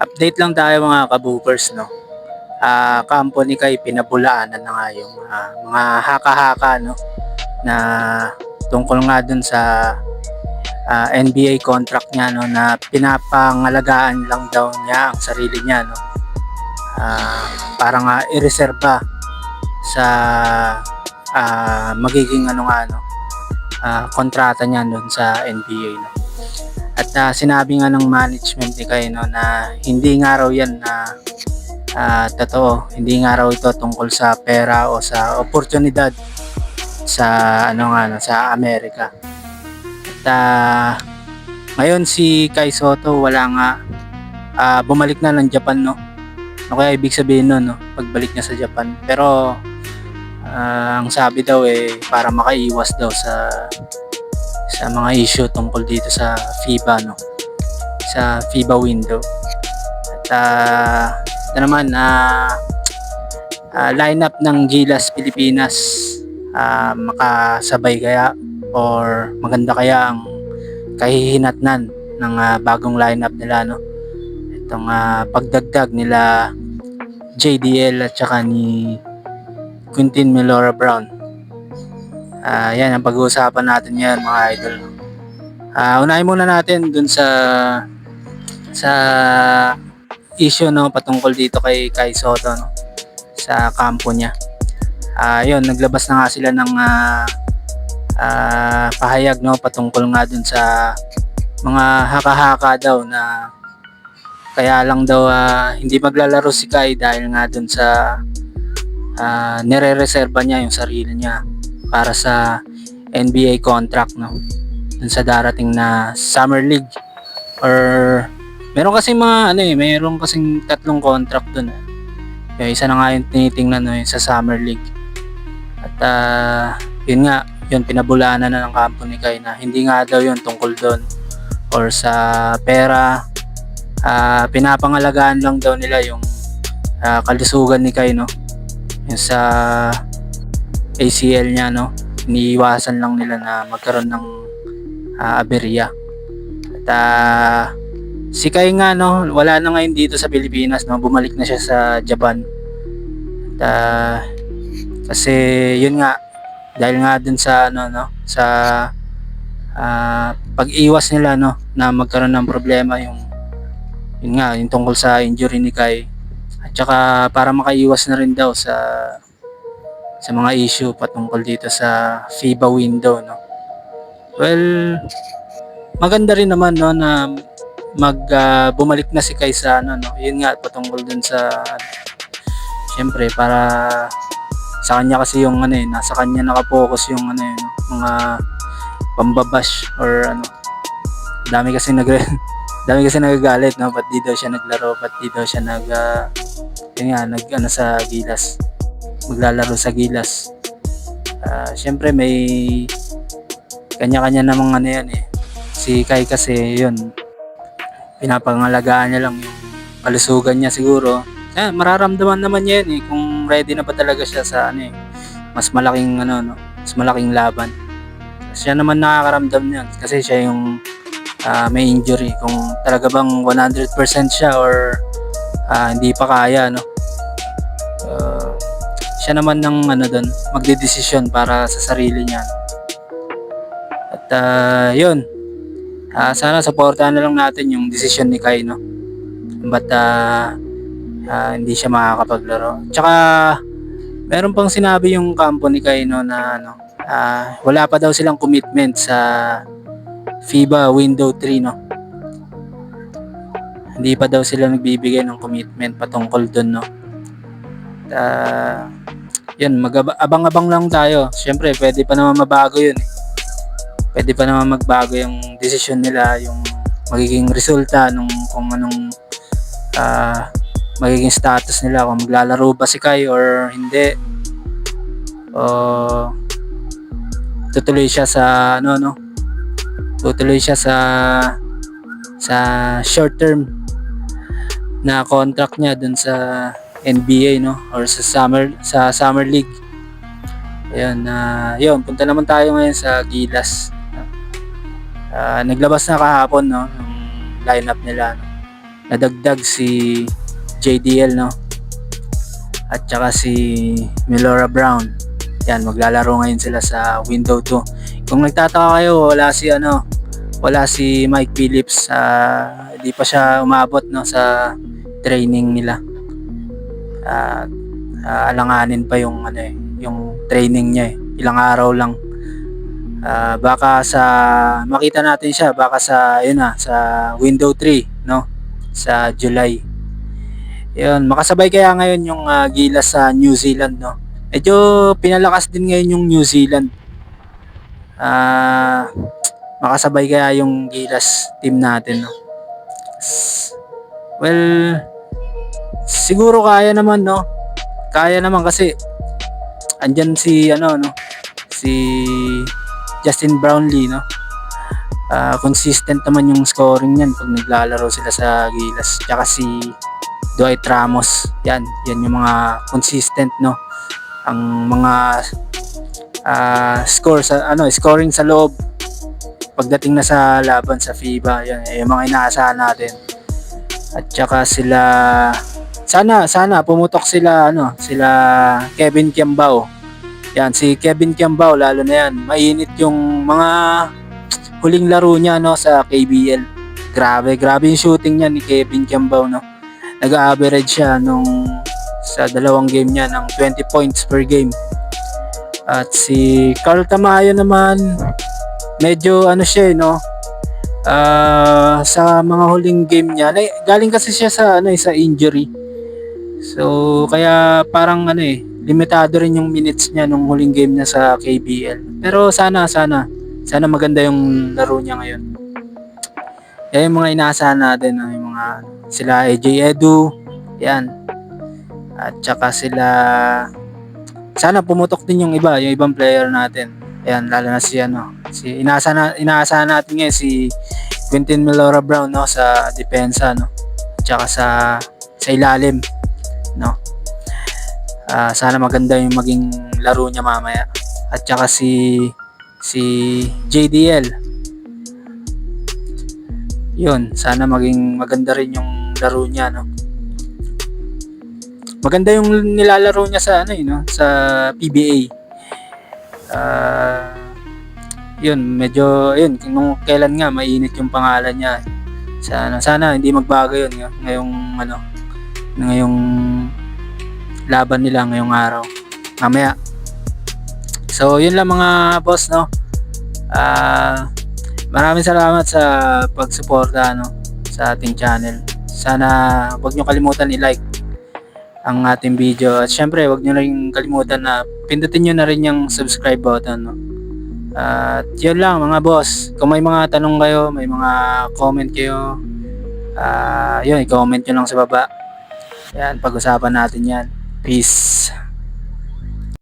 Update lang tayo mga kabupers, no? Kampo ni Kay pinabulaanan na nga yung mga haka-haka, no? Na tungkol nga dun sa NBA contract niya, no? Na pinapangalagaan lang daw niya ang sarili niya, no? Para nga ireserba sa magiging kontrata niya dun sa NBA, no? At sinabi nga ng management ni Kay, no, na hindi nga raw yan na totoo. Hindi nga raw ito tungkol sa pera o sa oportunidad sa sa Amerika. At ngayon si Kai Sotto wala nga bumalik na ng Japan, no. Ano kaya ibig sabihin nun, no, pagbalik niya sa Japan. Pero ang sabi daw para makaiwas daw sa mga issue tungkol dito sa FIBA, no, sa FIBA window. At ito naman lineup ng Gilas Pilipinas, makasabay kaya or maganda kaya ang kahihinatnan ng bagong lineup nila, no, itong pagdagdag nila JDL at saka ni Quintin Melora Brown. Yan ang pag-uusapan natin ngayon, mga idol. Unahin muna natin dun sa issue, no, patungkol dito kay Kai Sotto, no, sa kampo niya. Yun, naglabas na nga sila ng pahayag, no, patungkol nga dun sa mga haka-haka daw na kaya lang daw hindi maglalaro si Kai dahil nga dun sa nire-reserva niya yung sarili niya para sa NBA contract, no, dun sa darating na Summer League. Or meron kasing meron kasing tatlong contract dun. Yung isa na nga yung tinitingnan, no, yung sa Summer League. At yun nga, yun pinabulaanan na ng kampo ni Kai na hindi nga daw yun tungkol doon or sa pera. Pinapangalagaan lang daw nila yung kalusugan ni Kai, no, yung sa ACL niya, no. Iniiwasan lang nila na magkaroon ng aberya. At si Kai nga, no, wala na ngayon dito sa Pilipinas, no. Bumalik na siya sa Japan. At kasi yun nga, dahil nga dun sa sa pag-iwas nila, no, na magkaroon ng problema yung tungkol sa injury ni Kai. At saka para makaiwas na rin daw sa mga issue patungkol dito sa FIBA window, no. Well, maganda rin naman, no, na bumalik na si Kai sa yun nga, patungkol dun sa syempre para sa kanya kasi yung nasa kanya nakapokus yung mga pambabash or dami kasi nagagalit, no, ba't di daw siya naglaro, ba't di daw siya sa Gilas, maglalaro sa Gilas. Syempre may kanya-kanya namang yan si Kai kasi yun, pinapangalagaan niya lang yung kalusugan niya siguro. Mararamdaman naman niya yun kung ready na ba talaga siya sa mas malaking mas malaking laban. Siya naman nakakaramdam niyan kasi siya yung may injury, kung talaga bang 100% siya or hindi pa kaya, no. Siya naman ng doon magdedesisyon para sa sarili niya. At yun, sana supportahan na lang natin yung desisyon ni Kai, no. But hindi siya makakapaglaro. Tsaka meron pang sinabi yung kampo ni Kai, no, na wala pa daw silang commitment sa FIBA window 3, no. Hindi pa daw sila nagbibigay ng commitment patungkol doon, no. Yun, abang-abang lang tayo. Siyempre, pwede pa naman mabago yun. Pwede pa naman magbago yung desisyon nila, yung magiging resulta kung anong magiging status nila, kung maglalaro ba si Kai or hindi. O tutuloy siya sa tutuloy siya sa short term na contract niya dun sa NBA, no, or sa Summer League. Ayun, yun, punta naman tayo ngayon sa Gilas. Naglabas na kahapon, no, yung lineup nila, no. nadagdag si JDL, no? At saka si Melora Brown. Yan, maglalaro ngayon sila sa window 2. Kung nagtataka kayo, wala si Mike Phillips, di pa siya umabot, no, sa training nila. Alanganin pa yung yung training niya eh. Ilang araw lang. Baka makita natin siya baka sa window 3, no, sa July. Yun, makasabay kaya ngayon yung Gilas sa New Zealand, no. Medyo pinalakas din ngayon yung New Zealand. Makasabay kaya yung Gilas team natin, no. Well, siguro kaya naman, no. Kaya naman kasi andyan si Justin Brownlee, no. Consistent naman yung scoring niyan pag naglalaro sila sa Gilas. Tsaka si Dwight Ramos. Yan yung mga consistent, no. Ang mga scoring sa loob pagdating na sa laban sa FIBA. Yan yung mga inaasahan natin. At tsaka sana pumutok sila Kevin Kiambao. Yan, si Kevin Kiambao, lalo na yan, mainit yung mga huling laro niya, no, sa KBL. Grabe yung shooting niya ni Kevin Kiambao, no. Nag-average siya sa dalawang game niya ng 20 points per game. At si Carl Tamayo naman, medyo siya, no. Sa mga huling game niya, galing kasi siya sa injury. So kaya parang limitado rin yung minutes niya nung huling game niya sa KBL. Pero sana maganda yung laro niya ngayon. Yan yung mga inaasahan natin, yung mga sila AJ Edu, yan. At saka sana pumutok din yung ibang player natin. Ayan, lalo na si inaasahan natin ngayon si Quintin Melora Brown, no, sa depensa, no. At saka sa ilalim, no. Sana maganda yung maging laro niya mamaya. At saka si JDL, yun, sana maging maganda rin yung laro niya, no. Maganda yung nilalaro niya sa sa PBA. Yun, medyo kung kailan nga mainit yung pangalan niya. Sana hindi magbago yun ngayong laban nila ngayong araw mamaya. So yun lang mga boss, no. Maraming salamat sa pagsuporta, no, sa ating channel. Sana wag nyo kalimutan i-like ang ating video, at syempre wag nyo rin kalimutan na pindutin nyo na rin yung subscribe button, no. At yun lang mga boss. Kung may mga tanong kayo, may mga comment kayo, yun, i-comment nyo lang sa baba. Yan, pag-usapan natin yan. Peace.